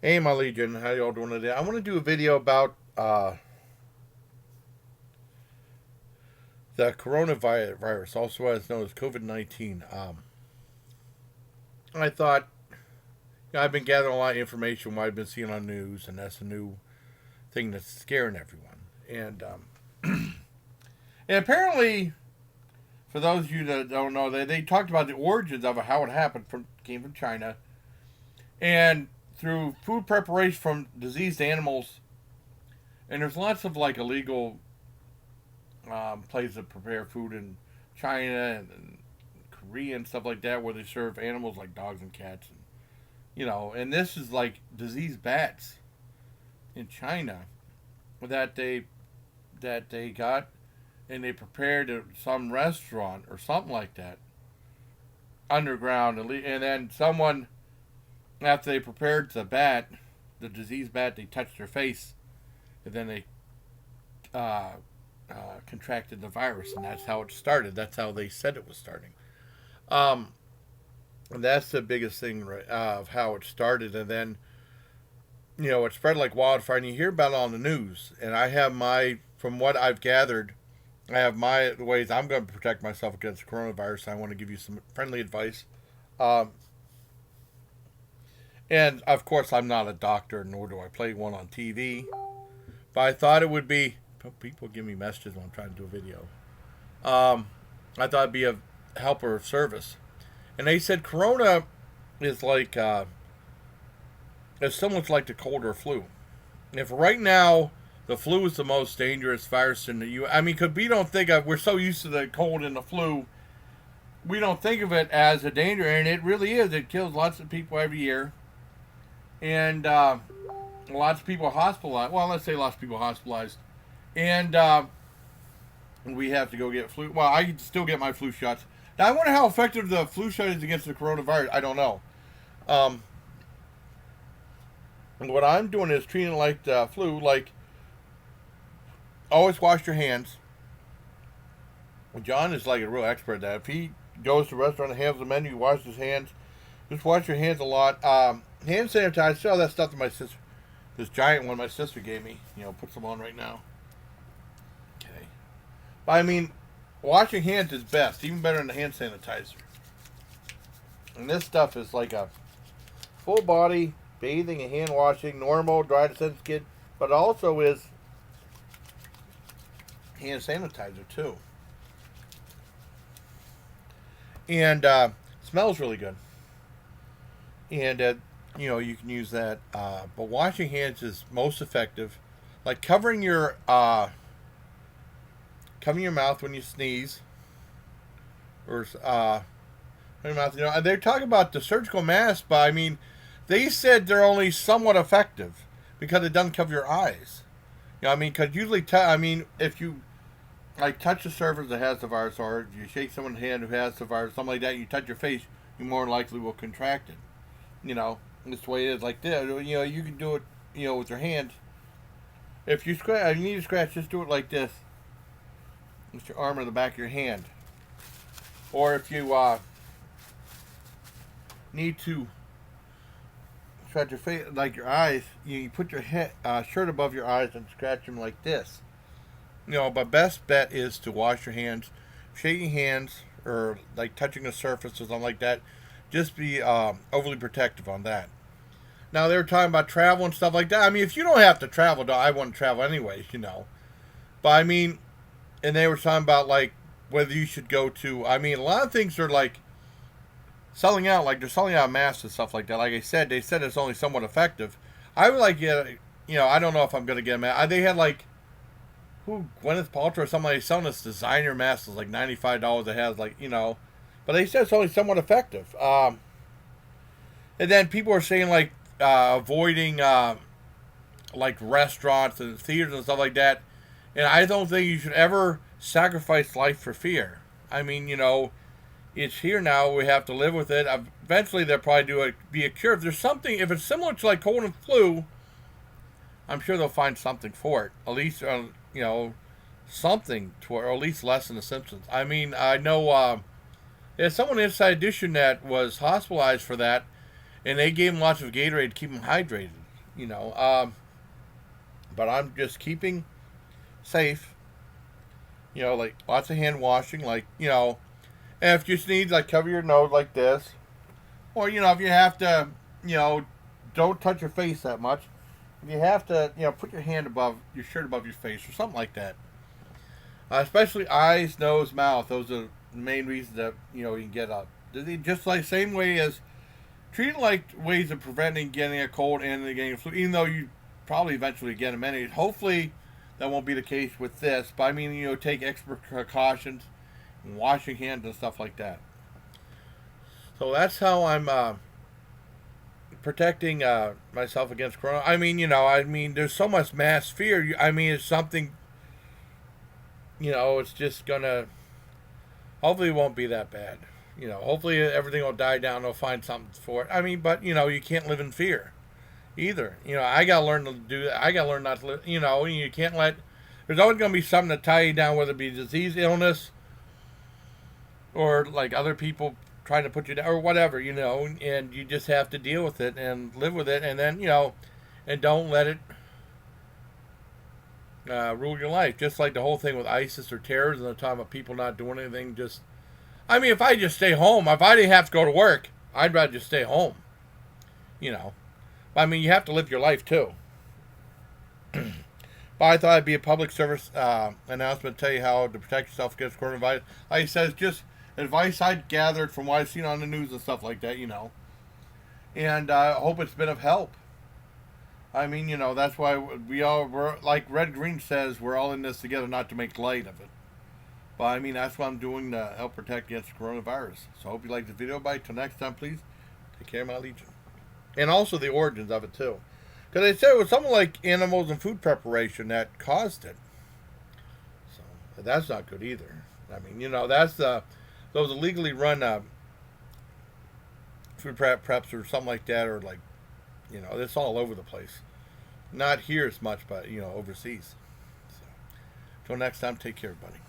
Hey, my Legion, how y'all doing today? I want to do a video about the coronavirus, also as known as COVID-19. I thought I've been gathering a lot of information what I've been seeing on news, and that's a new thing that's scaring everyone. And apparently, for those of you that don't know, they talked about the origins of it, how it happened came from China, and through food preparation from diseased animals. And there's lots of like illegal places that prepare food in China and Korea and stuff like that, where they serve animals like dogs and cats, and and this is like diseased bats in China that they got and they prepared at some restaurant or something like that underground, and then someone after they prepared the diseased bat, they touched their face, and then they uh, contracted the virus, and that's how it started. That's how they said it was starting. Um, and that's the biggest thing, right, of how it started. And then, it spread like wildfire, and you hear about it on the news. And I have from what I've gathered, I have my ways I'm going to protect myself against coronavirus. I want to give you some friendly advice. Um, and of course, I'm not a doctor, nor do I play one on TV. But I thought it would be. People give me messages when I'm trying to do a video. Um, I thought it'd be a helper of service. And they said corona is like, it's so much like the cold or flu. If right now the flu is the most dangerous virus in the I mean, because we don't think of, we're so used to the cold and the flu, we don't think of it as a danger, and it really is. It kills lots of people every year. And lots of people hospitalized. Well, let's say lots of people hospitalized. And we have to go get flu. Well, I can still get my flu shots. Now, I wonder how effective the flu shot is against the coronavirus. I don't know. Um, what I'm doing is treating it like the flu. Like, always wash your hands. John is like a real expert at that. If he goes to a restaurant and has the menu, wash his hands. Just wash your hands a lot. Hand sanitizer. All that stuff that this giant one my sister gave me. Put some on right now. Okay. But I mean, washing hands is best, even better than the hand sanitizer. And this stuff is like a full body bathing and hand washing, normal, dry to sensitive skin, but also is hand sanitizer too. And smells really good. And you can use that. But washing hands is most effective. Like covering your mouth when you sneeze, or covering your mouth. They're talking about the surgical mask, but I mean, they said they're only somewhat effective because it doesn't cover your eyes. I mean, because usually, I mean, if you like touch a surface that has the virus, or you shake someone's hand who has the virus, something like that, you touch your face, you more likely will contract it. That's the way it is. Like this, you can do it, with your hands. If you scratch, you need to scratch, just do it like this. With your arm or the back of your hand. Or if you need to scratch your face, like your eyes, you put your shirt above your eyes and scratch them like this. But best bet is to wash your hands, shaking hands, or like touching a surface or something like that. Just be overly protective on that. Now they were talking about travel and stuff like that. I mean, if you don't have to travel, I wouldn't travel anyways. But I mean, and they were talking about like whether you should go to. I mean, a lot of things are like selling out. Like they're selling out masks and stuff like that. Like I said, they said it's only somewhat effective. I would like get. I don't know if I'm gonna get a mask. They had like Gwyneth Paltrow or somebody selling this designer mask. It's like $95. It has but they said it's only somewhat effective. And then people are saying like avoiding like restaurants and theaters and stuff like that. And I don't think you should ever sacrifice life for fear. I mean, it's here now. We have to live with it. Eventually, there'll probably be a cure. If there's something, if it's similar to like cold and flu, I'm sure they'll find something for it. At least, something to, or at least lessen the symptoms. I mean, I know there's someone inside Edition that was hospitalized for that, and they gave him lots of Gatorade to keep him hydrated. you know. But I'm just keeping safe, like lots of hand washing, like, and if you sneeze, like cover your nose like this. Or, if you have to, you know, don't touch your face that much. If you have to, put your hand above your shirt above your face or something like that. Especially eyes, nose, mouth. Those are the main reasons that, you can get up. Just like same way as treat it like ways of preventing getting a cold and getting a flu, even though you probably eventually get them anyway. Hopefully that won't be the case with this. But I mean, take extra precautions, washing hands and stuff like that. So that's how I'm protecting myself against corona. I mean, there's so much mass fear. I mean, it's something, it's just gonna. Hopefully, it won't be that bad. Hopefully everything will die down. They'll find something for it. I mean, but you can't live in fear either. I gotta learn to do that. I gotta learn not to live. You can't let. There's always gonna be something to tie you down, whether it be disease, illness, or like other people trying to put you down or whatever, and you just have to deal with it and live with it, and then and don't let it rule your life. Just like the whole thing with ISIS or terrorism, the time of people not doing anything. I mean, if I just stay home, if I didn't have to go to work, I'd rather just stay home. But I mean, you have to live your life too. But I thought it'd be a public service announcement to tell you how to protect yourself against coronavirus. Like I said, it's just advice I'd gathered from what I've seen on the news and stuff like that, And I hope it's been of help. I mean, that's why we're like Red Green says, we're all in this together, not to make light of it. But I mean, that's what I'm doing to help protect against coronavirus. So I hope you liked the video. Bye. Till next time, please take care, my legion. And also the origins of it, too. Because they said it was something like animals and food preparation that caused it. So that's not good either. I mean, that's those illegally run food preps or something like that, or like, it's all over the place. Not here as much, but overseas. So, till next time, take care, everybody.